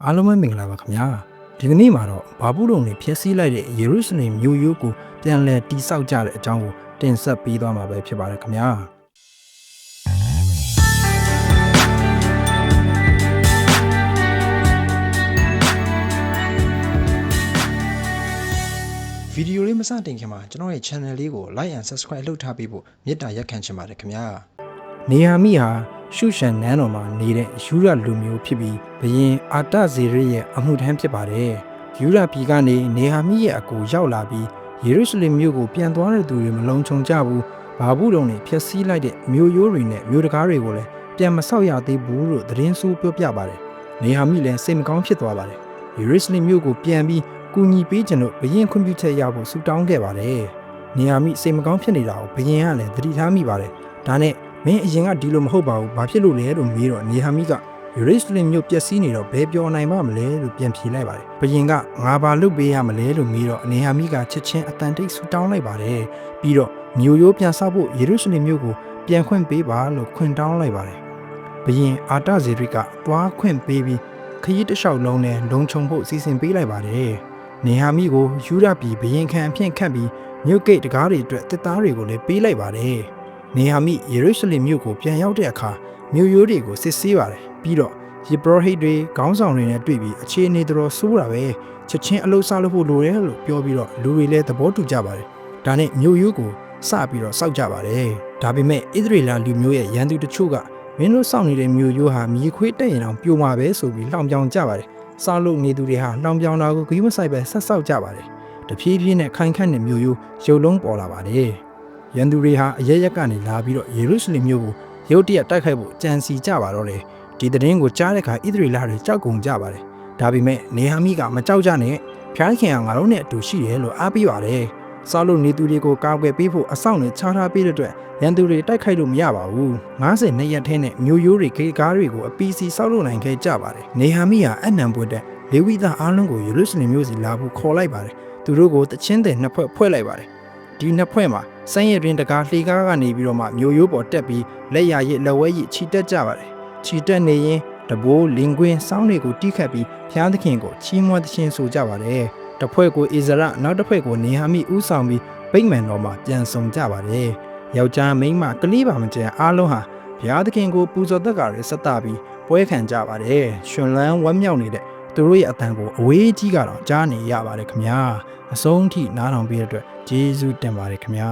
အားလုံးပဲမင်္ဂလာပါခင်ဗျာဒီကနေ့မှာတော့ဘာဘူးလုံတွေဖျက်ဆီးလိုက်တဲ့ယေရုရှလင်မြို့ရိုးကိုပြန်လည်တည်ဆောက်ကြတဲ့အကြောင်းကိုတင်ဆက်ပေးသွားမှာပဲဖြစ်ပါတယ်ခင်ဗျာဗီဒီယိုလေးမစတင်ခင်မှာကျွန်တော်ရဲ့ channel လေးကို like and subscribe လုပ်ထားပေးဖို့မေတ္တာရက်ခံချင်ပါတယ်ခင်ဗျာနေဟာမိဟာရှုရှန်နန်းတော်မှာနေတဲ့ယူရလူမျိုးဖြစ်ပြီးဘရင်အာတဇေရရဲ့အမှုထမ်းဖြစ်ပါတယ်ယူရပြည်ကနေနေဟာမိရဲ့အကူရောက်လာပြီးယေရုရှလင်မြို့ကိုပြန်သွားတဲ့သူတွေမလုံးချုံကြဘူးဘာဘူးလုံတွေဖျက်ဆီးလိုက်တဲ့မြို့ရိုးတွေနဲ့မြို့တကားတွေကိုလည်းပြန်မဆောက်ရသေးဘူးလို့သတင်းဆိုးပြောပြပါတယ်နေဟာမိလည်းစိတ်မကောင်းဖြစ်သွားပါတယ်ယေရုရှလင်မြို့ကိုပြန်ပြီးကူညီပေးခြင်းလို့ဘရင်ခွင့်ပြုချက်ရဖို့ဆုတောင်းခဲ့ပါတယ်။နေဟာမိစိတ်မကောင်းဖြစ်နေတာကိုဘရင်ကလည်းသတိထားမိပါတယ်။ဒါနဲ့မင်းအရင်ကဒီလိုမဟုတ်ပါဘူး။ဘာဖြစ်လို့လဲလို့မေးတော့နေဟာမိကယေရုရှလင်မြို့ပျက်စီးနေတော့ဘယ်ပြောနိုင်ပါမလဲလို့ပြန်ဖြေလိုက်ပါတယ်။ဘရင်ကငါဘာလုပ်ပေးရမလဲလို့မေးတော့နေဟာမိကချက်ချင်းအတန်တိတ်ဆုတောင်းလိုက်ပါတယ်။ပြီးတော့မြို့ရိုးပြန်ဆောက်ဖို့ယေရုရှလင်မြို့ကိုပြန်ခွင့်ပေးပါလို့ခွင့်တောင်းလိုက်ပါတယ်။ဘရင်အာတဇေရိကသွားခွင့်ပေးပြီးခရီးတစ်လျှောက်လုံးနဲ့လုံခြုံဖို့စီစဉ်ပေးလိုက်ပါတယ်။နေဟာမိကိုယူရပြည်ဘရင်ခံအဖြစ်ခန့်ပြီးမြို့ဂိတ်တကားတွေအတွက်တစ်သားတွေကိုလည်းပေးလိုက်ပါတယ်။နေဟာမိယေရုရှလင်မြို့ကိုပြန်ရောက်တဲ့အခါမြို့ရိုးတွေကိုစစ်ဆေးပါတယ်။ပြီးတော့ယေဘရဟိတ်တွေခေါင်းဆောင်တွေနဲ့တွေ့ပြီးအခြေအနေတော်ဆိုးတာပဲချက်ချင်းအလုပ်စားလုပ်ဖို့လိုတယ်လို့ပြောပြီးတော့လူတွေလည်းသဘောတူကြပါတယ်။ဒါနဲ့မြို့ရိုးကိုစပြီးတော့စောက်ကြပါတယ်။ဒါပေမဲ့ဣသရေလလူမျိုးရဲ့ရန်သူတချို့ကမင်းတို့စောင့်နေတဲ့မြို့ရိုးဟာမြေခွေးတက်ရင်အောင်ပြိုမှာပဲဆိုပြီးလှောင်ပြောင်ကြပါတယ်။ဆောက်လုပ်နေသူတွေဟာလောင်ပြောင်တာကိုဂရုမစိုက်ပဲဆက်ဆောက်ကြပါတယ်။တဖြည်းဖြည်းနဲ့ခိုင်ခန့်တဲ့မြို့ရိုးရုပ်လုံးပေါ်လာပါတယ်။ရန်သူတွေဟာအရရက်ကနေလာပြီးတော့ယေရုရှလင်မြို့ကိုရုတ်တရက်တိုက်ခိုက်ဖို့ကြံစီကြပါတော့တယ်။ဒီသတင်းကိုကြားတဲ့အခါဣသရေလတွေကြောက်ကုန်ကြပါတယ်။ဒါပေမဲ့နေဟာမိကမကြောက်ကြနဲ့ဖျားခင်ကငါတို့နဲ့အတူရှိတယ်လို့အားပေးပါတယ်။ဆောက်လုပ်နေသူတွေကိုကာကွယ်ပေးဖို့အဆောင်နဲ့ချထားပေးတဲ့အတွက်ရန်သူတွေတိုက်ခိုက်လို့မရပါဘူး90နှစ်ရက်ထဲနဲ့မြို့ရိုးတွေဂိတ်ကားတွေကိုအပီစီဆောက်လုပ်နိုင်ခဲ့ကြပါတယ်နေဟာမိဟာအနံပွတ်တဲ့လေဝိသားအားလုံးကိုယေရုရှလင်မြို့စီလာဖို့ခေါ်လိုက်ပါတယ်သူတို့ကိုတချင်းတဲ့နှစ်ဖွဲ့လိုက်ပါတယ်ဒီနှစ်ဖွဲ့မှာစမ်းရည်တွင်တကားလှေကားကနေပြီးတော့မှမြို့ရိုးပေါ်တက်ပြီးလက်ရရည်လက်ဝဲရည်ခြိတက်ကြပါတယ်ခြိတက်နေရင်တဘိုးလင်ကွင်းစောင်းတွေကိုတီးခတ်ပြီးဖျားသခင်ကိုချီးမွမ်းသခြင်းဆိုကြပါတယ်တစ်ဖွဲ့ကိုဣဇရနောက်တစ်ဖွဲ့ကိုနေဟာမိဥဆောင်ပြီးဗိမ္မာန်တော်မှာပြန်ဆောင်ကြပါတယ်ယောက်ျားမိန်းမကလေးပါမကျန်အားလုံးဟာဘုရားသခင်ကိုပူဇော်သက်ကာတွေဆက်တာပြီးပွဲခံကြပါတယ်ရှင်လန်းဝမ်းမြောက်နေတဲ့သူတို့ရဲ့အတန်ကိုအဝေးကြီးကတော့ကြားနေရပါတယ်ခင်ဗျာအဆုံးထိနားထောင်ပေးတဲ့အတွက်ကျေးဇူးတင်ပါတယ်ခင်ဗျာ